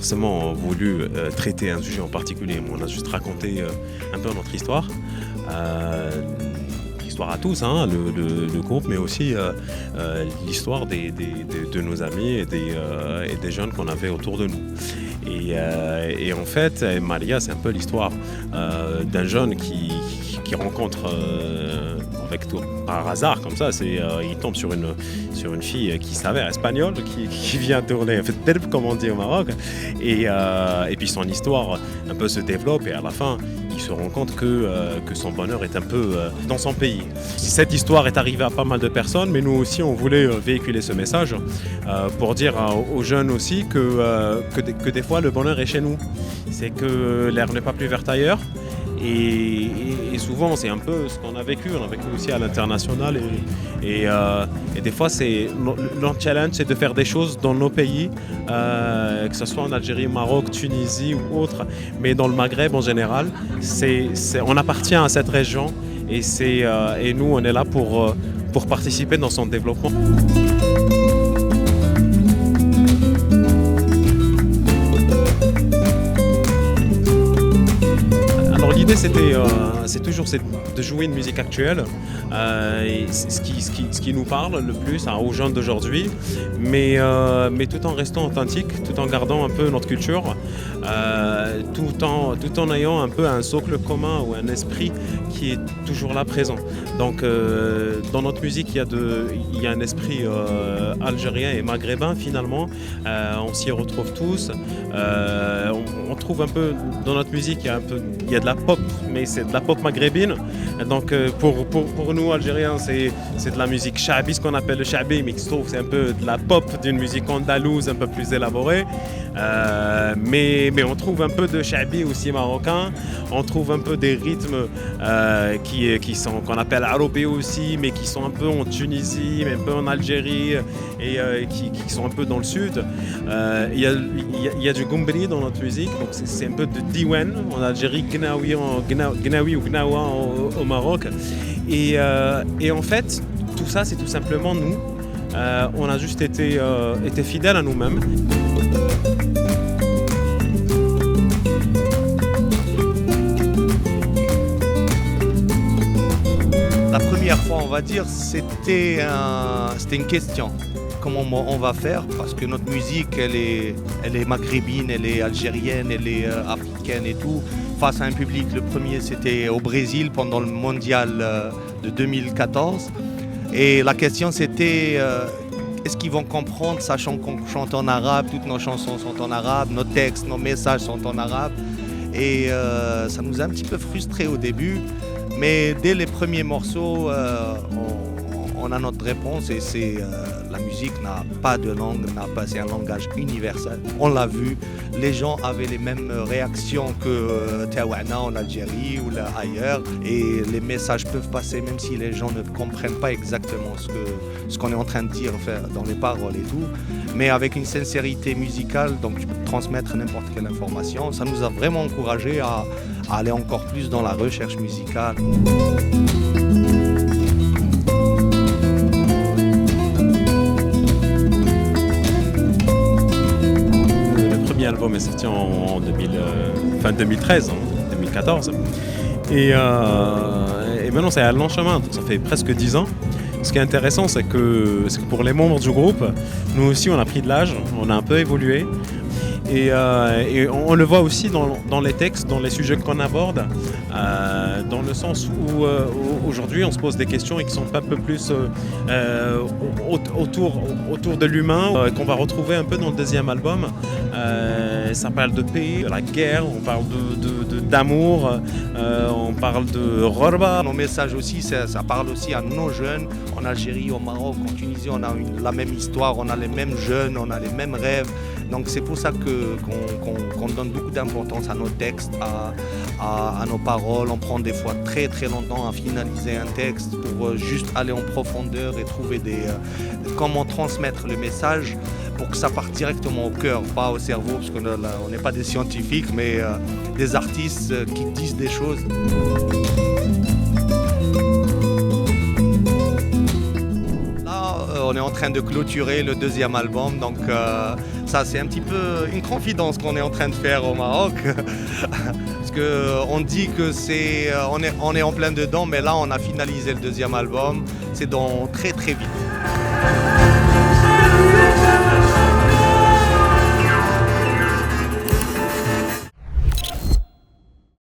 forcément voulu traiter un sujet en particulier, mais on a juste raconté un peu notre histoire. L'histoire à tous, hein, le groupe, mais aussi l'histoire de nos amis et des jeunes qu'on avait autour de nous. Et en fait, Maria, c'est un peu l'histoire d'un jeune qui rencontre avec tout par hasard comme ça, il tombe sur une fille qui s'avère espagnole, qui vient tourner, en fait, comme on dit au Maroc, et puis son histoire un peu se développe et à la fin il se rend compte que son bonheur est un peu dans son pays. Cette histoire est arrivée à pas mal de personnes, mais nous aussi on voulait véhiculer ce message pour dire aux jeunes aussi que des fois le bonheur est chez nous. C'est que l'herbe n'est pas plus verte ailleurs. Et souvent c'est un peu ce qu'on a vécu aussi à l'international et des fois notre challenge c'est de faire des choses dans nos pays, que ce soit en Algérie, Maroc, Tunisie ou autre, mais dans le Maghreb en général, on appartient à cette région et nous on est là pour participer dans son développement. L'idée c'est toujours de jouer une musique actuelle, et ce qui nous parle le plus aux jeunes d'aujourd'hui, mais tout en restant authentique, tout en gardant un peu notre culture, tout en ayant un peu un socle commun ou un esprit qui est toujours là présent. Donc dans notre musique il y a un esprit algérien et maghrébin finalement, on s'y retrouve tous, on trouve un peu dans notre musique il y a de la pop, mais c'est de la pop maghrébine. Donc pour nous Algériens c'est de la musique chabi, ce qu'on appelle le chabi mixto, c'est un peu de la pop d'une musique andalouse un peu plus élaborée, mais on trouve un peu de chabi aussi marocain, on trouve un peu des rythmes qu'on appelle arabi aussi, mais qui sont un peu en Tunisie, mais un peu en Algérie et qui sont un peu dans le sud. Il y a du goumbri dans notre musique, donc c'est un peu de diwan en Algérie, gnawi ou gnawa au Maroc. Et en fait, tout ça, c'est tout simplement nous. On a juste été fidèles à nous-mêmes. La première fois, on va dire, c'était une question. Comment on va faire? Parce que notre musique, elle est maghrébine, elle est algérienne, elle est africaine et tout. Face à un public, le premier, c'était au Brésil pendant le mondial de 2014. Et la question, c'était est-ce qu'ils vont comprendre, sachant qu'on chante en arabe, toutes nos chansons sont en arabe, nos textes, nos messages sont en arabe. Et ça nous a un petit peu frustrés au début. Mais dès les premiers morceaux, on a notre réponse et la musique n'a pas de langue, c'est un langage universel. On l'a vu, les gens avaient les mêmes réactions que Tawana en Algérie ou là, ailleurs, et les messages peuvent passer même si les gens ne comprennent pas exactement ce qu'on est en train de dire dans les paroles et tout. Mais avec une sincérité musicale, donc tu peux transmettre n'importe quelle information. Ça nous a vraiment encouragés à aller encore plus dans la recherche musicale. L'album est sorti en fin 2013, 2014. Et maintenant c'est un long chemin, donc ça fait presque 10 ans. Ce qui est intéressant, c'est que pour les membres du groupe, nous aussi on a pris de l'âge, on a un peu évolué. Et on le voit aussi dans les textes, dans les sujets qu'on aborde, dans le sens où aujourd'hui on se pose des questions et qui sont un peu plus autour de l'humain, qu'on va retrouver un peu dans le deuxième album. Ça parle de paix, de la guerre, on parle d'amour, on parle de Rorba. Nos messages aussi, ça parle aussi à nos jeunes. En Algérie, au Maroc, en Tunisie, on a la même histoire, on a les mêmes jeunes, on a les mêmes rêves. Donc c'est pour ça qu'on donne beaucoup d'importance à nos textes, à nos paroles. On prend des fois très très longtemps à finaliser un texte pour juste aller en profondeur et trouver comment transmettre le message pour que ça parte directement au cœur, pas au cerveau, parce qu'on n'est pas des scientifiques, mais des artistes qui disent des choses. on est en train de clôturer le deuxième album. Donc ça, c'est un petit peu une confidence qu'on est en train de faire au Maroc. Parce qu'on dit que on est en plein dedans, mais là, on a finalisé le deuxième album. C'est dans très très vite.